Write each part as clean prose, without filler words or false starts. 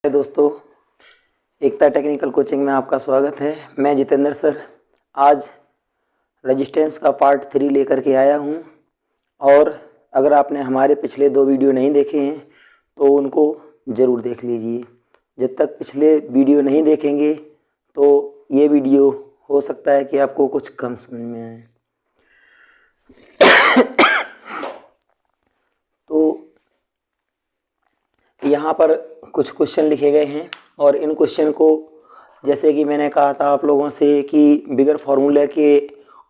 दोस्तों, एकता technical coaching में आपका स्वागत है। मैं जितेंद्र सर आज रेजिस्टेंस का पार्ट 3 लेकर के आया हूं। और अगर आपने हमारे पिछले 2 वीडियो नहीं देखे हैं तो उनको ज़रूर देख लीजिए। जब तक पिछले वीडियो नहीं देखेंगे तो ये वीडियो हो सकता है कि आपको कुछ कम समझ में आए। तो यहाँ पर कुछ क्वेश्चन लिखे गए हैं और इन क्वेश्चन को, जैसे कि मैंने कहा था आप लोगों से कि बिगर फार्मूला के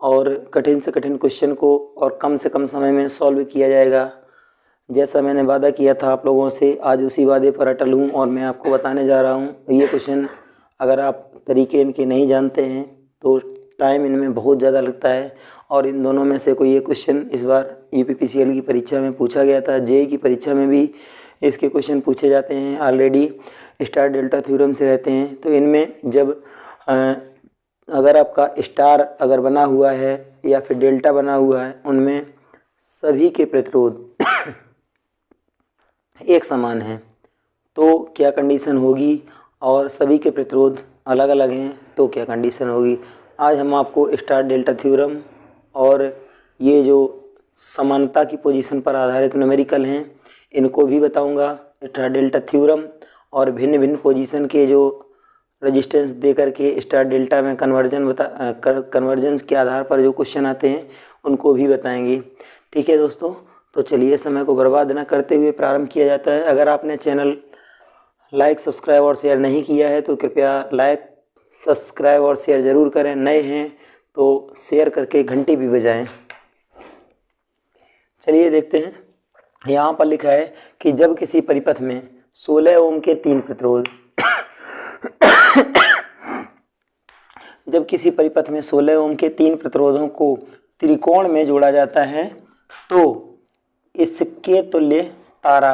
और कठिन से कठिन क्वेश्चन को और कम से कम समय में सॉल्व किया जाएगा। जैसा मैंने वादा किया था आप लोगों से, आज उसी वादे पर अटल हूँ और मैं आपको बताने जा रहा हूँ। ये क्वेश्चन अगर आप तरीके इनके नहीं जानते हैं तो टाइम इनमें बहुत ज़्यादा लगता है। और इन दोनों में से कोई ये क्वेश्चन इस बार यूपीपीसीएल की परीक्षा में पूछा गया था, जेईई की परीक्षा में भी इसके क्वेश्चन पूछे जाते हैं। ऑलरेडी स्टार डेल्टा थ्योरम से रहते हैं। तो इनमें जब अगर आपका स्टार अगर बना हुआ है या फिर डेल्टा बना हुआ है, उनमें सभी के प्रतिरोध एक समान है तो क्या कंडीशन होगी, और सभी के प्रतिरोध अलग अलग हैं तो क्या कंडीशन होगी। आज हम आपको स्टार डेल्टा थ्योरम और ये जो समानता की पोजीशन पर आधारित न्यूमेरिकल हैं इनको भी बताऊंगा। स्टार डेल्टा थ्योरम और भिन्न भिन्न पोजीशन के जो रेजिस्टेंस दे करके स्टार डेल्टा में कन्वर्जेंस के आधार पर जो क्वेश्चन आते हैं उनको भी बताएंगे। ठीक है दोस्तों, तो चलिए समय को बर्बाद न करते हुए प्रारंभ किया जाता है। अगर आपने चैनल लाइक, सब्सक्राइब और शेयर नहीं किया है तो कृपया लाइक, सब्सक्राइब और शेयर ज़रूर करें। नए हैं तो शेयर करके घंटी भी बजाएं। चलिए देखते हैं। यहाँ पर लिखा है कि जब किसी परिपथ में 16 ओम के 3 प्रतिरोध जब किसी परिपथ में 16 ओम के 3 प्रतिरोधों को त्रिकोण में जोड़ा जाता है तो इसके तुल्य तारा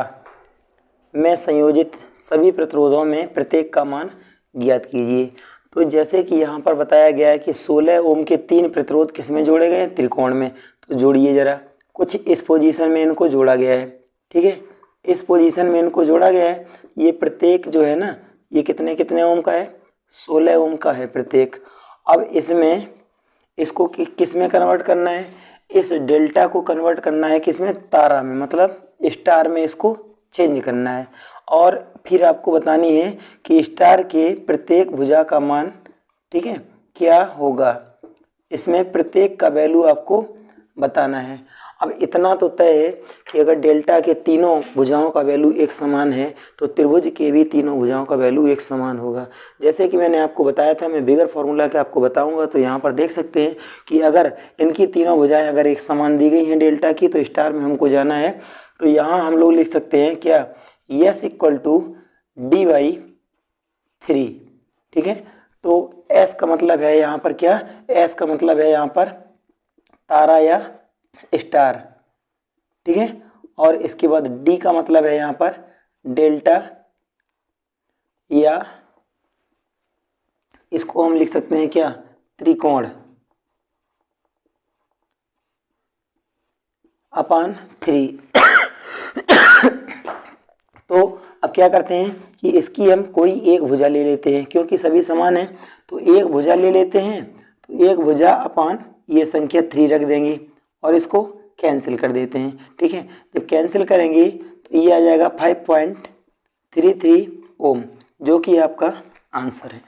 में संयोजित सभी प्रतिरोधों में प्रत्येक का मान ज्ञात कीजिए। तो जैसे कि यहाँ पर बताया गया है कि 16 ओम के 3 प्रतिरोध किस में जोड़े गए हैं? त्रिकोण में। तो जोड़िए ज़रा, कुछ इस पोजीशन में इनको जोड़ा गया है। ठीक है, इस पोजीशन में इनको जोड़ा गया है। ये प्रत्येक जो है ना, ये कितने कितने ओम का है? 16 ओम का है प्रत्येक। अब इसमें इसको किस में कन्वर्ट करना है? इस डेल्टा को कन्वर्ट करना है किस में? तारा में, मतलब स्टार में इसको चेंज करना है। और फिर आपको बतानी है कि स्टार के प्रत्येक भुजा का मान, ठीक है, क्या होगा। इसमें प्रत्येक का वैल्यू आपको बताना है। अब इतना तो तय है कि अगर डेल्टा के तीनों भुजाओं का वैल्यू एक समान है तो त्रिभुज के भी तीनों भुजाओं का वैल्यू एक समान होगा। जैसे कि मैंने आपको बताया था, मैं बिगर फार्मूला के आपको बताऊंगा। तो यहाँ पर देख सकते हैं कि अगर इनकी तीनों भुजाएं अगर एक समान दी गई हैं डेल्टा की, तो स्टार में हमको जाना है। तो यहाँ हम लोग लिख सकते हैं क्या? S equal to D/3। ठीक है, तो S का मतलब है यहाँ पर क्या? S का मतलब है यहाँ पर तारा या स्टार। ठीक है, और इसके बाद D का मतलब है यहाँ पर डेल्टा, या इसको हम लिख सकते हैं क्या? त्रिकोण अपान 3। तो अब क्या करते हैं कि इसकी हम कोई एक भुजा ले लेते हैं, क्योंकि सभी समान है। तो एक भुजा ले लेते हैं, तो एक भुजा अपान ये संख्या 3 रख देंगे और इसको कैंसिल कर देते हैं। ठीक है, जब कैंसिल करेंगे तो ये आ जाएगा 5.33 ओम, जो कि आपका आंसर है।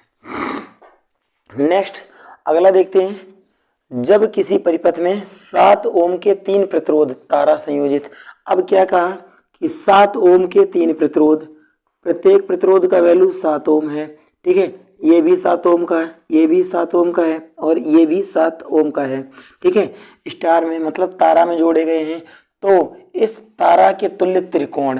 नेक्स्ट अगला देखते हैं। जब किसी परिपथ में 7 ओम के 3 प्रतिरोध तारा संयोजित। अब क्या कहा कि 7 ओम के 3 प्रतिरोध, प्रत्येक प्रतिरोध का वैल्यू 7 ओम है। ठीक है, ये भी 7 ओम का है, ये भी 7 ओम का है और ये भी 7 ओम का है। ठीक है, स्टार में मतलब तारा में जोड़े गए हैं। तो इस तारा के तुल्य त्रिकोण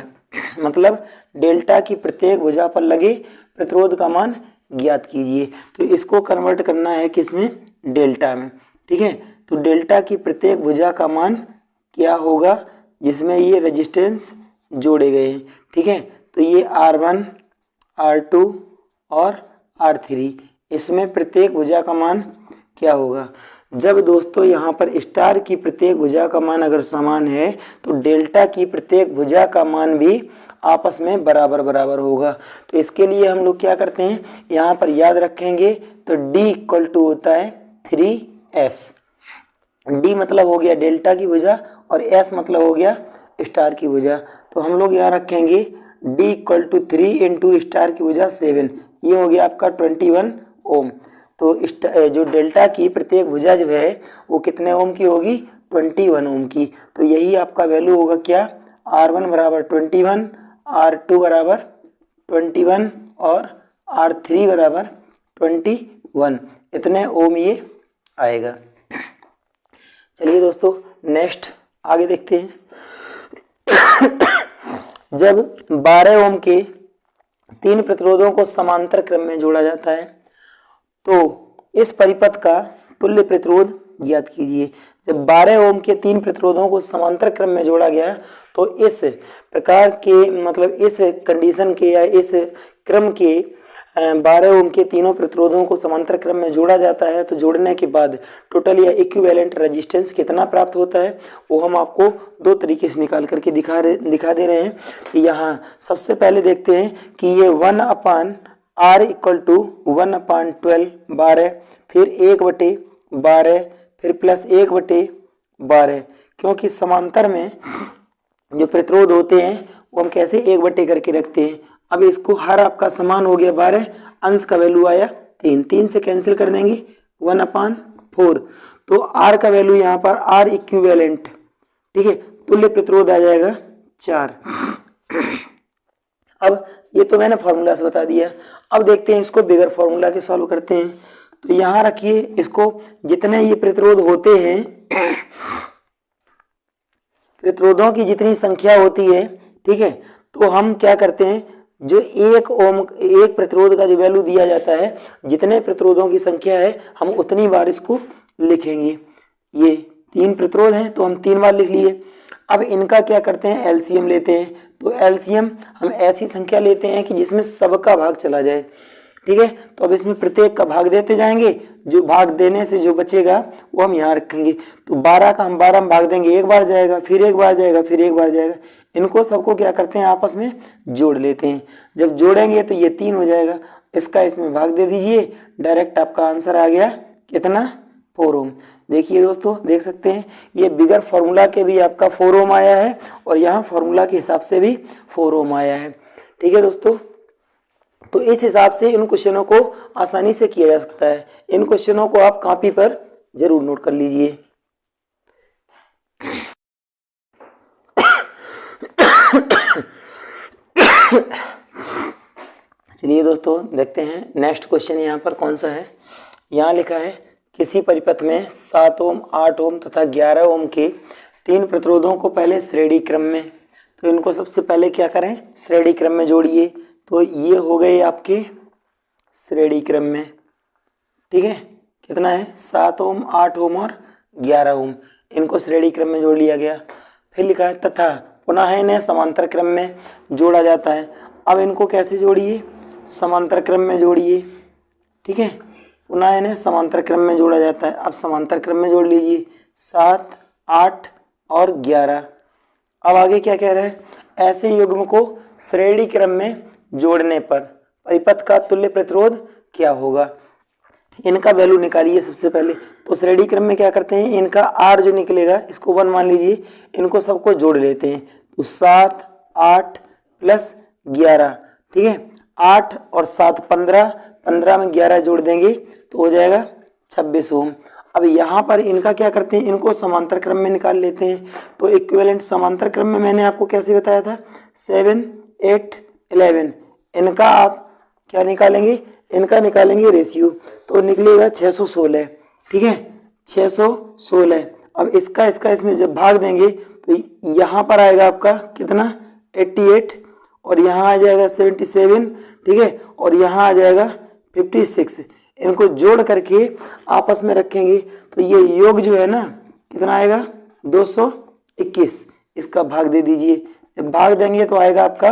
मतलब डेल्टा की प्रत्येक भुजा पर लगे प्रतिरोध का मान ज्ञात कीजिए। तो इसको कन्वर्ट करना है किसमें? डेल्टा में। ठीक है, तो डेल्टा की प्रत्येक भुजा का मान क्या होगा जिसमें ये रेजिस्टेंस जोड़े गए हैं। ठीक है, तो ये R1, R2 और R3, इसमें प्रत्येक भुजा का मान क्या होगा। जब दोस्तों यहाँ पर स्टार की प्रत्येक भुजा का मान अगर समान है तो डेल्टा की प्रत्येक भुजा का मान भी आपस में बराबर बराबर होगा। तो इसके लिए हम लोग क्या करते हैं, यहाँ पर याद रखेंगे तो D इक्वल टू होता है 3s। D मतलब हो गया डेल्टा की भुजा और S मतलब हो गया स्टार की भुजा। तो हम लोग यहाँ रखेंगे D equal to 3 into star की भुजा 7, ये हो गया आपका 21 ओम। तो जो डेल्टा की प्रत्येक भुजा जो है वो कितने ओम की होगी, 21 ओम की। तो यही आपका वैल्यू होगा क्या, R1 बराबर 21, R2 बराबर 21 और R3 बराबर 21, इतने ओम ये आएगा। चलिए दोस्तों नेक्स्ट आगे देखते हैं। जब 12 ओम के 3 प्रतिरोधों को समांतर क्रम में जोड़ा जाता है तो इस परिपथ का तुल्य प्रतिरोध ज्ञात कीजिए। जब 12 ओम के 3 प्रतिरोधों को समांतर क्रम में जोड़ा गया तो इस प्रकार के मतलब इस कंडीशन के या इस क्रम के 12 ओम के तीनों प्रतिरोधों को समांतर क्रम में जोड़ा जाता है तो जोड़ने के बाद टोटल या इक्विवेलेंट रेजिस्टेंस कितना प्राप्त होता है वो हम आपको दो तरीके से निकाल करके दिखा दे रहे हैं। यहाँ सबसे पहले देखते हैं कि ये 1/r इक्वल टू 1/12 12, फिर 1/12, फिर प्लस 1/12, क्योंकि समांतर में जो प्रतिरोध होते हैं वो हम कैसे 1/, करके रखते हैं। अब इसको हर आपका समान हो गया 12, अंश का वैल्यू आया 3, 3 से कैंसिल कर देंगे 1/4, तो R का वैल्यू यहाँ पर R इक्विवेलेंट, ठीक है, तुल्य प्रतिरोध आ जाएगा 4। अब ये तो मैंने फॉर्मूला से बता दिया। अब देखते हैं इसको बिगर फॉर्मूला के सॉल्व करते हैं। तो यहाँ रखिए इसको, जितने ये प्रतिरोध होते हैं, प्रतिरोधों की जितनी संख्या होती है, ठीक है, तो हम क्या करते हैं, जो 1 ओम एक प्रतिरोध का जो वैल्यू दिया जाता है, जितने प्रतिरोधों की संख्या है हम उतनी बार इसको लिखेंगे। ये 3 प्रतिरोध हैं तो हम 3 बार लिख लिए। अब इनका क्या करते हैं, एलसीएम लेते हैं। तो एलसीएम हम ऐसी संख्या लेते हैं कि जिसमें सबका भाग चला जाए, ठीक है। तो अब इसमें प्रत्येक का भाग देते जाएंगे, जो भाग देने से जो बचेगा वो हम यहाँ रखेंगे। तो 12 का हम 12 में भाग देंगे, एक बार जाएगा, फिर एक बार जाएगा, फिर एक बार जाएगा। इनको सबको क्या करते हैं, आपस में जोड़ लेते हैं। जब जोड़ेंगे तो ये 3 हो जाएगा, इसका इसमें भाग दे दीजिए, डायरेक्ट आपका आंसर आ गया कितना, 4 ओम। देखिए दोस्तों, देख सकते हैं ये बिगर फॉर्मूला के भी आपका 4 ओम आया है और यहाँ फॉर्मूला के हिसाब से भी 4 ओम आया है, ठीक है दोस्तों। तो इस हिसाब से इन क्वेश्चनों को आसानी से किया जा सकता है। इन क्वेश्चनों को आप कॉपी पर जरूर नोट कर लीजिए। चलिए दोस्तों देखते हैं नेक्स्ट क्वेश्चन यहाँ पर कौन सा है। यहाँ लिखा है किसी परिपथ में 7 ओम 8 ओम तथा 11 ओम के 3 प्रतिरोधों को पहले श्रेणी क्रम में, तो इनको सबसे पहले क्या करें, श्रेणी क्रम में जोड़िए। तो ये हो गए आपके श्रेणी क्रम में, ठीक है, कितना है 7 ओम 8 ओम और 11 ओम, इनको श्रेणी क्रम में जोड़ लिया गया। फिर लिखा है तथा पुनः इन्हें समांतर क्रम में जोड़ा जाता है। अब इनको कैसे जोड़िए, समांतर क्रम में जोड़िए, ठीक है, पुनः इन्हें समांतर क्रम में जोड़ा जाता है। अब समांतर क्रम में जोड़ लीजिए 7 8 और 11। अब आगे क्या कह रहा है, ऐसे युग्म को श्रेणी क्रम में जोड़ने पर परिपथ का तुल्य प्रतिरोध क्या होगा। इनका वैल्यू निकालिए सबसे पहले। तो श्रेणी क्रम में क्या करते हैं, इनका R जो निकलेगा इसको 1 मान लीजिए, इनको सबको जोड़ लेते हैं। तो 7 8 प्लस 11, ठीक है, 8 और 7 15, 15 में 11 जोड़ देंगे तो हो जाएगा 26 ओम। अब यहाँ पर इनका क्या करते हैं, इनको समांतर क्रम में निकाल लेते हैं। तो इक्विवेलेंट समांतर क्रम में मैंने आपको कैसे बताया था, 7 8 11। इनका आप क्या निकालेंगे, इनका निकालेंगे रेशियो, तो निकलेगा 616, ठीक है, 616। अब इसका इसमें जब भाग देंगे तो यहाँ पर आएगा आपका कितना 88 और यहाँ आ जाएगा 77, ठीक है, और यहाँ आ जाएगा 56। इनको जोड़ करके आपस में रखेंगे तो ये योग जो है ना कितना आएगा 221। इसका भाग दे दीजिए, जब भाग देंगे तो आएगा आपका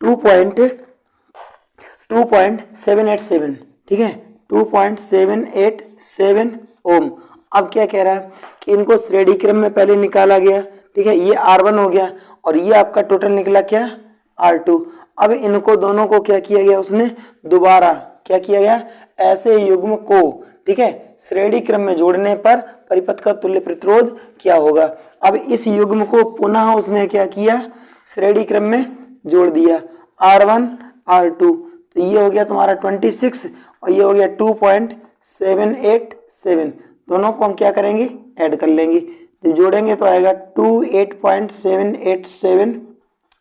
2.787, ठीक है, 2.787 ओम। अब क्या कह रहा है कि इनको श्रेणी क्रम में पहले निकाला गया, ठीक है, ये R1 हो गया और ये आपका टोटल निकला क्या R2। अब इनको दोनों को क्या किया गया, उसने दोबारा क्या किया गया, ऐसे युग्म को, ठीक है, श्रेणी क्रम में जोड़ने पर परिपथ का तुल्य प्रतिरोध क्या होगा। अब इस युग्म को पुनः उसने क्या किया, श्रेणी क्रम में जोड़ दिया, R1 R2, तो ये हो गया तुम्हारा 26 और ये हो गया 2.787। दोनों को हम क्या करेंगे, ऐड कर लेंगे, जब जोड़ेंगे तो आएगा 28.787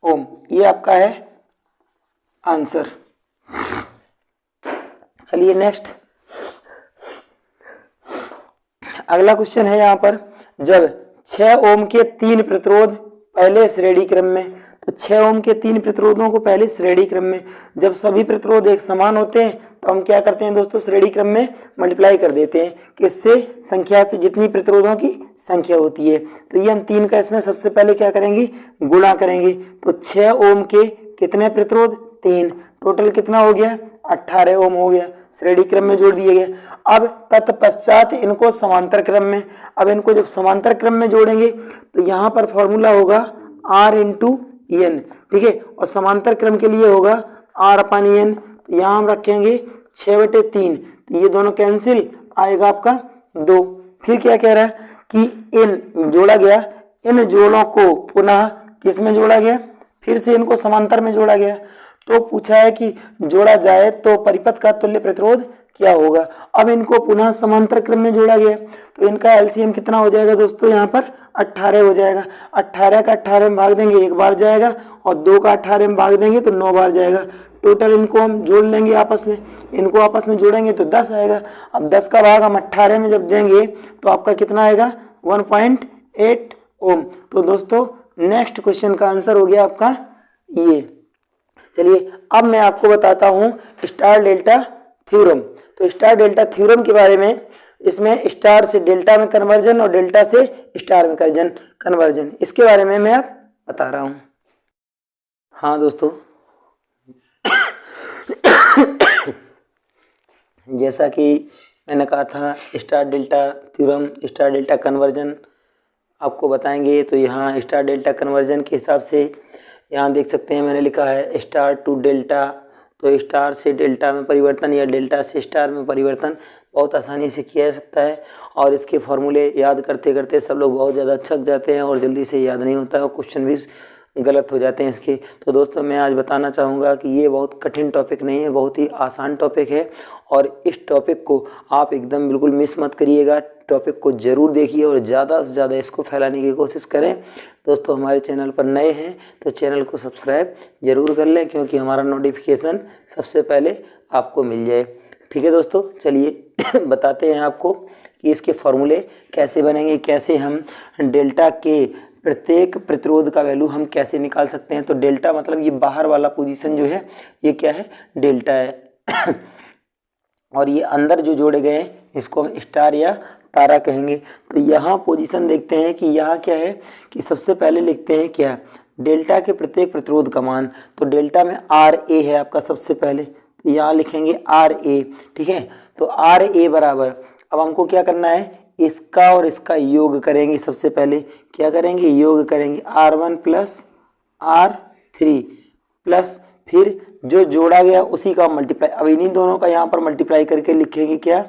ओम। ये आपका है आंसर। चलिए नेक्स्ट, अगला क्वेश्चन है यहाँ पर, जब 6 ओम के 3 प्रतिरोध पहले श्रेणी क्रम में, तो 6 ओम के 3 प्रतिरोधों को पहले श्रेणी क्रम में, जब सभी प्रतिरोध एक समान होते हैं तो हम क्या करते हैं दोस्तों, श्रेणी क्रम में मल्टीप्लाई कर देते हैं, किससे, संख्या से, जितनी प्रतिरोधों की संख्या होती है। तो ये हम 3 का इसमें सबसे पहले क्या करेंगे, गुणा करेंगे। तो 6 ओम के कितने प्रतिरोध, 3, टोटल कितना हो गया, 18 ओम हो गया, श्रेणी क्रम में जोड़ दिए गए। अब तत्पश्चात इनको समांतर क्रम में, अब इनको जब समांतर क्रम में जोड़ेंगे तो यहाँ पर फॉर्मूला होगा R इंटू एन, ठीक है, और समांतर क्रम के लिए होगा R अपन एन। तो यहाँ हम रखेंगे 6/3, तो ये दोनों कैंसिल, आएगा आपका 2। फिर क्या कह रहा है कि इन जोड़ा गया, इन जोड़ों को पुनः किस में जोड़ा गया, फिर से इनको समांतर में जोड़ा गया। तो पूछा है कि जोड़ा जाए तो परिपथ का तुल्य प्रतिरोध क्या होगा। अब इनको पुनः समांतर क्रम में जोड़ा गया तो इनका एलसीएम कितना हो जाएगा दोस्तों, यहाँ पर 18 हो जाएगा। 18 का 18 में भाग देंगे 1 बार जाएगा, और 2 का 18 में भाग देंगे तो 9 बार जाएगा। टोटल इनको हम जोड़ लेंगे आपस में, इनको आपस में जोड़ेंगे तो 10 आएगा। अब 10 का भाग हम 18 में जब देंगे तो आपका कितना आएगा, 1.8 ओम। तो दोस्तों नेक्स्ट क्वेश्चन का आंसर हो गया आपका ये। चलिए अब मैं आपको बताता हूँ स्टार डेल्टा थ्योरम। तो स्टार डेल्टा थ्योरम के बारे में, इसमें स्टार से डेल्टा में कन्वर्जन और डेल्टा से स्टार में कन्वर्जन, इसके बारे में मैं आप बता रहा हूँ। हाँ दोस्तों, जैसा कि मैंने कहा था star delta theorem, star delta conversion आपको बताएंगे। तो यहाँ स्टार डेल्टा कन्वर्जन के हिसाब से यहाँ देख सकते हैं मैंने लिखा है स्टार टू डेल्टा, तो स्टार से डेल्टा में परिवर्तन या डेल्टा से स्टार में परिवर्तन बहुत आसानी से किया जा सकता है। और इसके फॉर्मूले याद करते करते सब लोग बहुत ज़्यादा थक जाते हैं और जल्दी से याद नहीं होता है और क्वेश्चन भी गलत हो जाते हैं इसके। तो दोस्तों मैं आज बताना चाहूँगा कि ये बहुत कठिन टॉपिक नहीं है, बहुत ही आसान टॉपिक है, और इस टॉपिक को आप एकदम बिल्कुल मिस मत करिएगा। टॉपिक को ज़रूर देखिए और ज़्यादा से ज़्यादा इसको फैलाने की कोशिश करें। दोस्तों हमारे चैनल पर नए हैं तो चैनल को सब्सक्राइब ज़रूर कर लें, क्योंकि हमारा नोटिफिकेशन सबसे पहले आपको मिल जाए। ठीक है दोस्तों, चलिए बताते हैं आपको कि इसके फॉर्मूले कैसे बनेंगे, कैसे हम डेल्टा के प्रत्येक प्रतिरोध का वैल्यू हम कैसे निकाल सकते हैं। तो डेल्टा मतलब ये बाहर वाला पोजीशन जो है ये क्या है, डेल्टा है और ये अंदर जो जोड़े गए हैं इसको हम स्टार या तारा कहेंगे। तो यहाँ पोजीशन देखते हैं कि यहाँ क्या है कि सबसे पहले लिखते हैं क्या, डेल्टा के प्रत्येक प्रतिरोध का मान। तो डेल्टा में आर ए है आपका सबसे पहले, तो यहाँ लिखेंगे आर ए, ठीक है। तो आर ए बराबर, अब हमको क्या करना है, इसका और इसका योग करेंगे। सबसे पहले क्या करेंगे, योग करेंगे R1 प्लस R3 प्लस फिर जो जोड़ा गया उसी का मल्टीप्लाई। अब इन्हीं दोनों का यहाँ पर मल्टीप्लाई करके लिखेंगे क्या,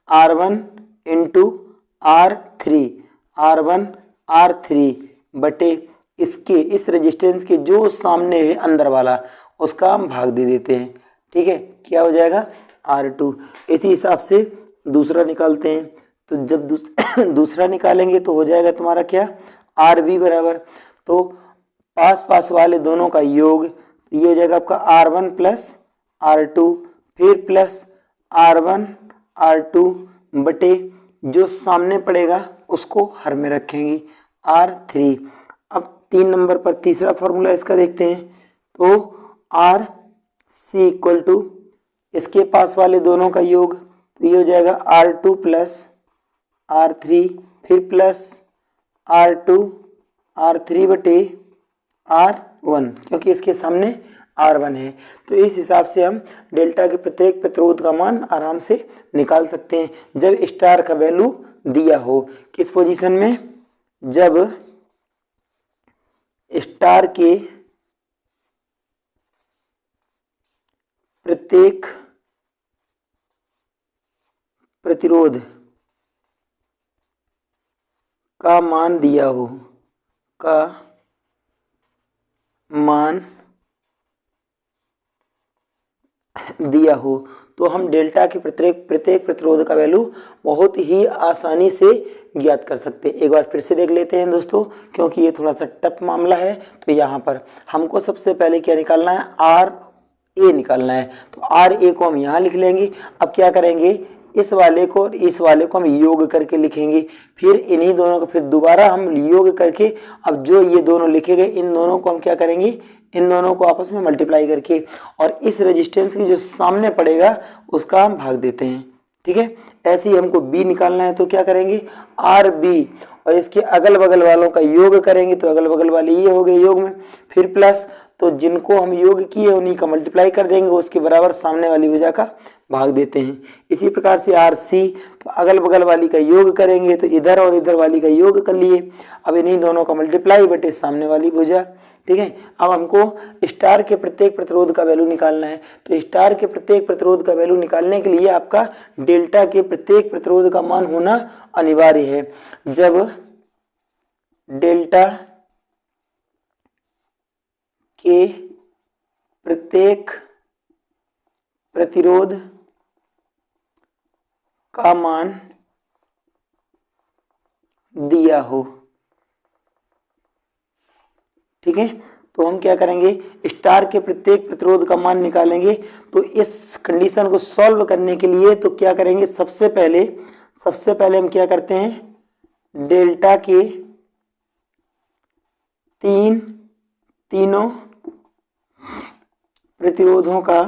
R1 into R3, R1 R3 बटे इसके इस रेजिस्टेंस के जो सामने है अंदर वाला उसका हम भाग दे देते हैं। ठीक है, क्या हो जाएगा R2। इसी हिसाब से दूसरा निकालते हैं। तो जब दूसरा निकालेंगे तो हो जाएगा तुम्हारा क्या, RB बराबर, तो पास पास वाले दोनों का योग, तो ये हो जाएगा आपका R1 प्लस R2 फिर प्लस R1 R2 बटे जो सामने पड़ेगा उसको हर में रखेंगे R3। अब 3 नंबर पर तीसरा फॉर्मूला इसका देखते हैं। तो RC इक्वल टू इसके पास वाले दोनों का योग, तो ये हो जाएगा R2 प्लस R3 फिर प्लस R2 R3 बटे R1, क्योंकि इसके सामने R1 है। तो इस हिसाब से हम डेल्टा के प्रत्येक प्रतिरोध का मान आराम से निकाल सकते हैं जब स्टार का वैल्यू दिया हो। किस पोजीशन में, जब स्टार के प्रत्येक प्रतिरोध का मान दिया हो, का मान दिया हो, तो हम डेल्टा के प्रत्येक प्रतिरोध का वैल्यू बहुत ही आसानी से ज्ञात कर सकते हैं। एक बार फिर से देख लेते हैं दोस्तों, क्योंकि ये थोड़ा सा टफ मामला है। तो यहाँ पर हमको सबसे पहले क्या निकालना है, आर ए निकालना है। तो आर ए को हम यहाँ लिख लेंगे। अब क्या करेंगे, इस वाले को और इस वाले को हम योग करके लिखेंगे, फिर इन्हीं दोनों को फिर दोबारा हम योग करके, अब जो ये दोनों लिखे गए इन दोनों को हम क्या करेंगे, इन दोनों को आपस में मल्टीप्लाई करके, और इस रेजिस्टेंस की जो सामने पड़ेगा उसका हम भाग देते हैं। ठीक है, ऐसे ही हमको बी निकालना है। तो क्या करेंगे, आर बी, और इसके अगल बगल वालों का योग करेंगे, तो अगल बगल वाले ये हो गए योग में, फिर प्लस, तो जिनको हम योग किए उन्हीं का मल्टीप्लाई कर देंगे, उसके बराबर सामने वाली भुजा का भाग देते हैं। इसी प्रकार से आर सी, तो अगल बगल वाली का योग करेंगे, तो इधर और इधर वाली का योग कर लिए, अब इन्हीं दोनों का मल्टीप्लाई बटे सामने वाली भुजा। ठीक है, अब हमको स्टार के प्रत्येक प्रतिरोध का वैल्यू निकालना है। तो स्टार के प्रत्येक प्रतिरोध का वैल्यू निकालने के लिए आपका डेल्टा के प्रत्येक प्रतिरोध का मान होना अनिवार्य है। जब डेल्टा के प्रत्येक प्रतिरोध का मान दिया हो, ठीक है, तो हम क्या करेंगे, स्टार के प्रत्येक प्रतिरोध का मान निकालेंगे। तो इस कंडीशन को सॉल्व करने के लिए तो क्या करेंगे, सबसे पहले हम क्या करते हैं, डेल्टा के तीनों प्रतिरोधों का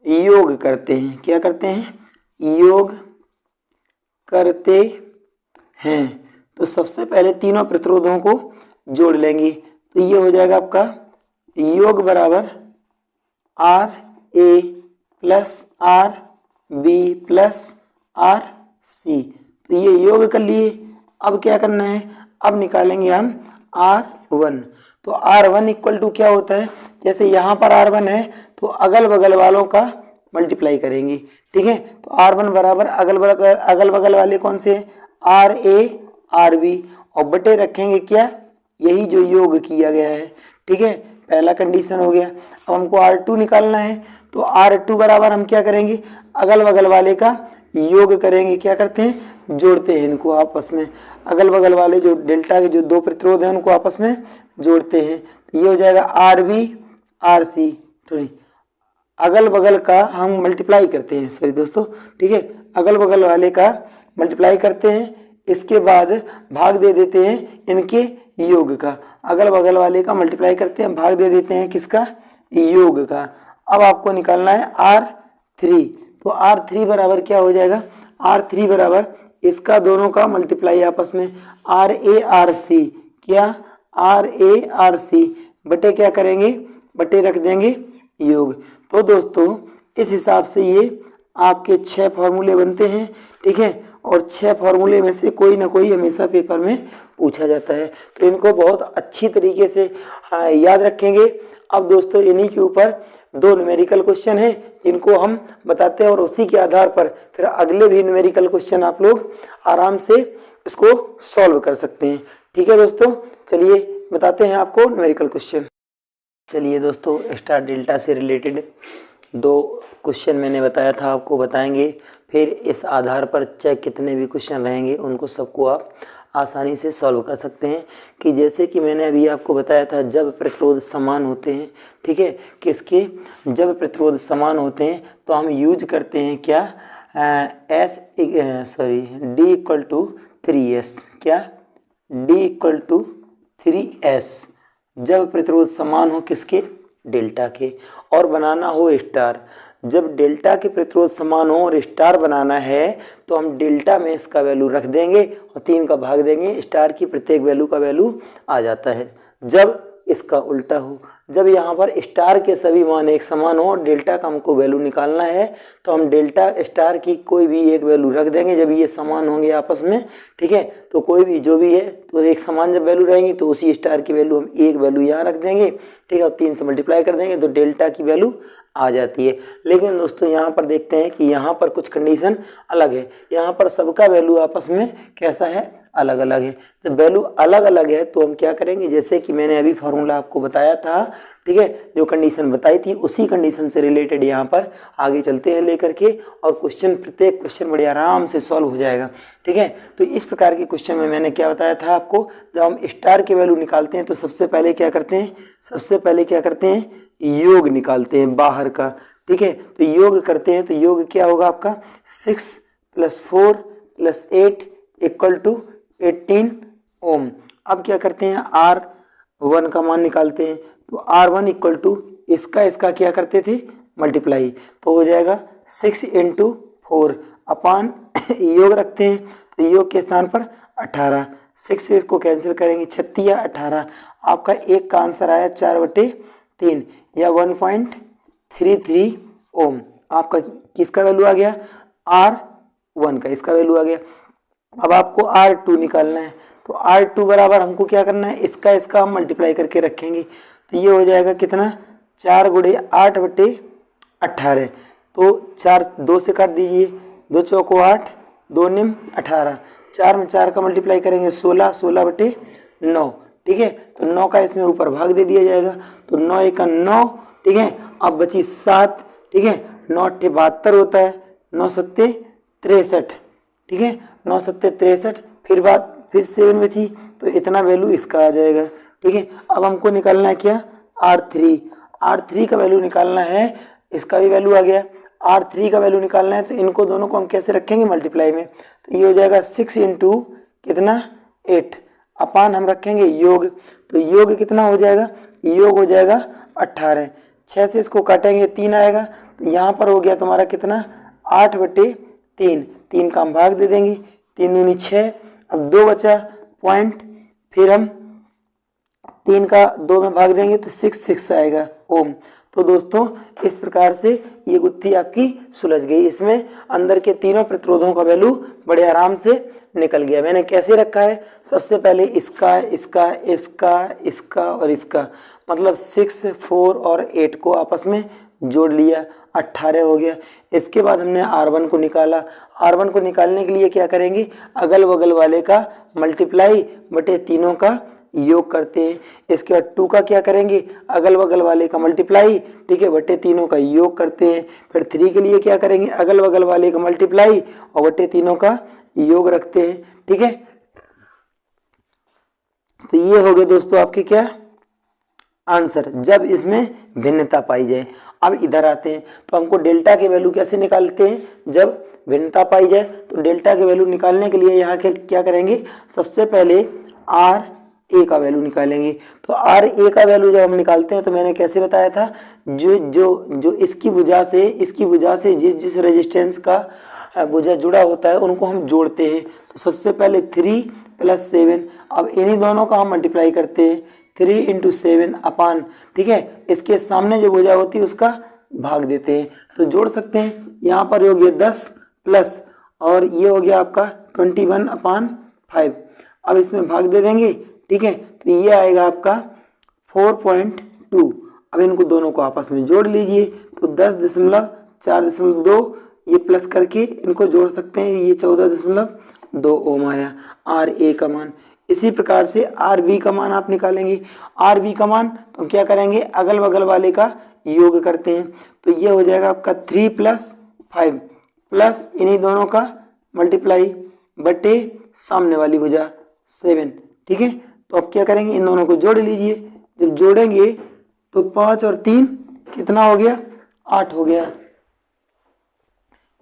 योग करते हैं। क्या करते हैं, योग करते हैं। तो सबसे पहले तीनों प्रतिरोधों को जोड़ लेंगे। तो ये हो जाएगा आपका योग बराबर R A plus R B plus R C. तो ये योग कर लिए। अब क्या करना है, अब निकालेंगे हम R1। तो R1 इक्वल टू क्या होता है, जैसे यहाँ पर R1 है तो अगल बगल वालों का मल्टीप्लाई करेंगे। ठीक है, तो R1 बराबर अगल बगल वाले कौन से, आर ए आर बी, और बटे रखेंगे क्या, यही जो योग किया गया है। ठीक है, पहला कंडीशन हो गया। अब हमको R2 निकालना है। तो R2 बराबर हम क्या करेंगे, अगल बगल वाले का योग करेंगे। क्या करते हैं, जोड़ते हैं इनको आपस में, अगल बगल वाले जो डेल्टा के जो दो प्रतिरोध हैं उनको आपस में जोड़ते हैं। तो ये हो जाएगा आर बी आर सी, अगल बगल का हम मल्टीप्लाई करते हैं, सॉरी दोस्तों। ठीक है, अगल बगल वाले का मल्टीप्लाई करते हैं, इसके बाद भाग दे देते हैं इनके योग का। अगल बगल वाले का मल्टीप्लाई करते हैं, भाग दे देते हैं किसका, योग का। अब आपको निकालना है R3। तो R3 बराबर क्या हो जाएगा, R3 बराबर इसका दोनों का मल्टीप्लाई आपस में, आर ए आर सी, क्या आर ए आर सी बटे क्या करेंगे, बटे रख देंगे योग। तो दोस्तों इस हिसाब से ये आपके 6 फॉर्मूले बनते हैं। ठीक है, और 6 फॉर्मूले में से कोई ना कोई हमेशा पेपर में पूछा जाता है, तो इनको बहुत अच्छी तरीके से याद रखेंगे। अब दोस्तों इन्हीं के ऊपर 2 न्यूमेरिकल क्वेश्चन हैं जिनको हम बताते हैं, और उसी के आधार पर फिर अगले भी न्यूमेरिकल क्वेश्चन आप लोग आराम से इसको सॉल्व कर सकते हैं। ठीक है दोस्तों, चलिए बताते हैं आपको न्यूमेरिकल क्वेश्चन। चलिए दोस्तों, स्टार डेल्टा से रिलेटेड 2 क्वेश्चन मैंने बताया था, आपको बताएंगे। फिर इस आधार पर चाहे कितने भी क्वेश्चन रहेंगे उनको सबको आप आसानी से सॉल्व कर सकते हैं। कि जैसे कि मैंने अभी आपको बताया था, जब प्रतिरोध समान होते हैं, ठीक है, किसके, जब प्रतिरोध समान होते हैं तो हम यूज करते हैं क्या, D इक्वल टू 3S, क्या D इक्वल टू 3S, जब प्रतिरोध समान हो किसके, डेल्टा के। और बनाना हो स्टार, जब डेल्टा के प्रतिरोध समान हो और स्टार बनाना है तो हम डेल्टा में इसका वैल्यू रख देंगे और 3 का भाग देंगे, स्टार की प्रत्येक वैल्यू का वैल्यू आ जाता है। जब इसका उल्टा हो, जब यहाँ पर स्टार के सभी मान एक समान हो और डेल्टा का हमको वैल्यू निकालना है तो हम डेल्टा स्टार की कोई भी एक वैल्यू रख देंगे जब ये समान होंगे आपस में, ठीक है। तो कोई भी जो भी है तो एक समान जब वैल्यू रहेंगी तो उसी स्टार की वैल्यू हम एक वैल्यू यहाँ रख देंगे, ठीक है, और 3 से मल्टीप्लाई कर देंगे तो डेल्टा की वैल्यू आ जाती है। लेकिन दोस्तों यहाँ पर देखते हैं कि यहाँ पर कुछ कंडीशन अलग है, यहाँ पर सबका वैल्यू आपस में कैसा है, अलग अलग है। जब वैल्यू अलग अलग है तो हम क्या करेंगे, जैसे कि मैंने अभी फॉर्मूला आपको बताया था, ठीक है, जो कंडीशन बताई थी उसी कंडीशन से रिलेटेड यहाँ पर आगे चलते हैं लेकर के, और प्रत्येक क्वेश्चन बड़े आराम से सॉल्व हो जाएगा, ठीक है। तो इस प्रकार के क्वेश्चन में मैंने क्या बताया था आपको, जब हम स्टार की वैल्यू निकालते हैं तो सबसे पहले क्या करते हैं, योग निकालते हैं बाहर का, ठीक है। तो योग करते हैं तो योग क्या होगा आपका 6 + 4 + 8 = 18 ओम। अब क्या करते हैं, R1 का मान निकालते हैं तो R1 = इसका क्या करते थे, मल्टीप्लाई, तो हो जाएगा 6 × 4 अपान योग रखते हैं तो योग के स्थान पर 18, 6 से इसको कैंसिल करेंगे 36 या 18, आपका एक का आंसर आया 4/3 या 1.33 ओम। आपका किसका वैल्यू आ गया, R1 का, इसका वैल्यू आ गया। अब आपको R2 निकालना है तो R2 बराबर हमको क्या करना है, इसका हम मल्टीप्लाई करके रखेंगे तो ये हो जाएगा कितना, 4 × 8/18, तो 4 2 से काट दीजिए, 2 चौको 8, 2 निम 18, 4 में 4 का मल्टीप्लाई करेंगे 16, 16/9, ठीक है। तो 9 का इसमें ऊपर भाग दे दिया जाएगा तो 9 × 9, ठीक है। अब बची 7, ठीक है, 9 × 8 = 72 होता है, 9 × 7 = 63, ठीक है, 9 × 7 = 63, फिर 7 बची तो इतना वैल्यू इसका आ जाएगा, ठीक है। अब हमको निकालना है क्या, R3 का वैल्यू निकालना है, इसका भी वैल्यू आ गया। R3 का वैल्यू निकालना है तो इनको दोनों को हम कैसे रखेंगे, मल्टीप्लाई में, तो ये हो जाएगा 6 × कितना 8 अपान हम रखेंगे योग, तो योग कितना हो जाएगा, योग हो जाएगा 18, 6 से इसको काटेंगे 3 आएगा तो यहाँ पर हो गया तुम्हारा कितना 8/3, 3 का हम भाग दे देंगे, 3 दूनी 6, अब 2 बचा पॉइंट, फिर हम 3 का 2 में भाग देंगे तो 6 आएगा ओम। तो दोस्तों इस प्रकार से ये गुत्थी आपकी सुलझ गई, इसमें अंदर के तीनों प्रतिरोधों का वैल्यू बड़े आराम से निकल गया। मैंने कैसे रखा है, सबसे पहले इसका और इसका, मतलब 6, 4 और 8 को आपस में जोड़ लिया, 18 हो गया। इसके बाद हमने R1 को निकाला, R1 को निकालने के लिए क्या करेंगे, अगल बगल वाले का मल्टीप्लाई बटे तीनों का योग करते हैं। इसके बाद 2 का क्या करेंगे, अगल बगल वाले का मल्टीप्लाई, ठीक है, बटे तीनों का योग करते हैं। फिर 3 के लिए क्या करेंगे, अगल बगल वाले का मल्टीप्लाई और बटे तीनों का योग रखते हैं, ठीक है। तो ये हो गए दोस्तों आपके क्या आंसर, जब इसमें भिन्नता पाई जाए। अब इधर आते हैं तो हमको डेल्टा के वैल्यू कैसे निकालते हैं, जब भिन्नता पाई जाए तो डेल्टा के वैल्यू निकालने के लिए यहाँ के क्या करेंगे, सबसे पहले RA का वैल्यू निकालेंगे। तो RA का वैल्यू जब हम निकालते हैं तो मैंने कैसे बताया था, जो इसकी भुजा से जिस रेजिस्टेंस का भुजा जुड़ा होता है उनको हम जोड़ते हैं। तो सबसे पहले 3 + 7, अब इन्हीं दोनों का हम मल्टीप्लाई करते हैं, 3 × 7 अपान, ठीक है, इसके सामने जो भुजा होती है उसका भाग देते हैं तो जोड़ सकते हैं। यहाँ पर हो गया 10 प्लस और ये हो गया आपका 21/5, अब इसमें भाग दे देंगे, ठीक है, तो ये आएगा आपका 4.2। अब इनको दोनों को आपस में जोड़ लीजिए तो 10.4.2 ये प्लस करके इनको जोड़ सकते हैं, ये 14.2 ओम आया RA का मान। इसी प्रकार से RB का मान आप निकालेंगे। RB का मान तो हम क्या करेंगे, अगल बगल वाले का योग करते हैं तो ये हो जाएगा आपका 3 + 5 प्लस इन्हीं दोनों का मल्टीप्लाई बटे सामने वाली भुजा 7, ठीक है। तो अब क्या करेंगे, इन दोनों को जोड़ लीजिए, जब जोड़ेंगे तो 5 और 3 कितना हो गया, 8 हो गया,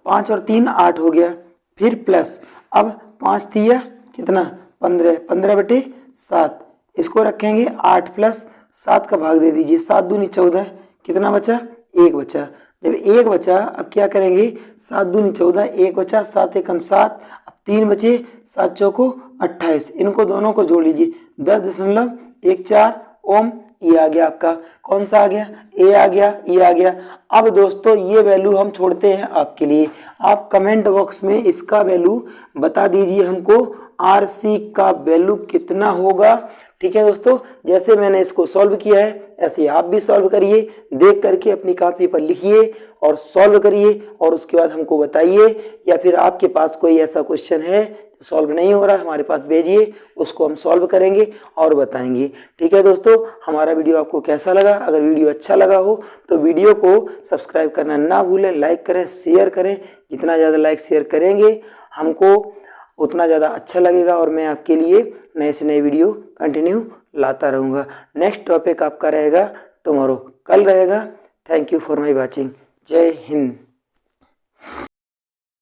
5 और 3 8 हो गया, फिर प्लस, अब 5 3 कितना 15/7, इसको रखेंगे 8 + 7 का भाग दे दीजिए, 7 दूनी 14, कितना बचा 1 बचा। जब 1 बचा अब क्या करेंगे, 7 दूनी 14, 1 बचा, 7 एकम 7, अब 3 बचे, 7 चौको 28, इनको दोनों को जोड़ लीजिए 10.14 ओम ये आ गया आपका, कौन सा आ गया, ए आ गया, ये आ गया। अब दोस्तों ये वैल्यू हम छोड़ते हैं आपके लिए, आप कमेंट बॉक्स में इसका वैल्यू बता दीजिए हमको, आर सी का वैल्यू कितना होगा। ठीक है दोस्तों, जैसे मैंने इसको सॉल्व किया है ऐसे आप भी सॉल्व करिए, देख करके अपनी कॉपी पर लिखिए और सॉल्व करिए और उसके बाद हमको बताइए, या फिर आपके पास कोई ऐसा क्वेश्चन है सॉल्व नहीं हो रहा है हमारे पास भेजिए, उसको हम सॉल्व करेंगे और बताएंगे। ठीक है दोस्तों, हमारा वीडियो आपको कैसा लगा, अगर वीडियो अच्छा लगा हो तो वीडियो को सब्सक्राइब करना ना भूलें, लाइक करें, शेयर करें। जितना ज़्यादा लाइक शेयर करेंगे हमको उतना ज़्यादा अच्छा लगेगा और मैं आपके लिए नए से नए वीडियो कंटिन्यू लाता रहूँगा। नेक्स्ट टॉपिक आपका रहेगा टुमारो, कल रहेगा। Thank you for my watching. जय हिंद।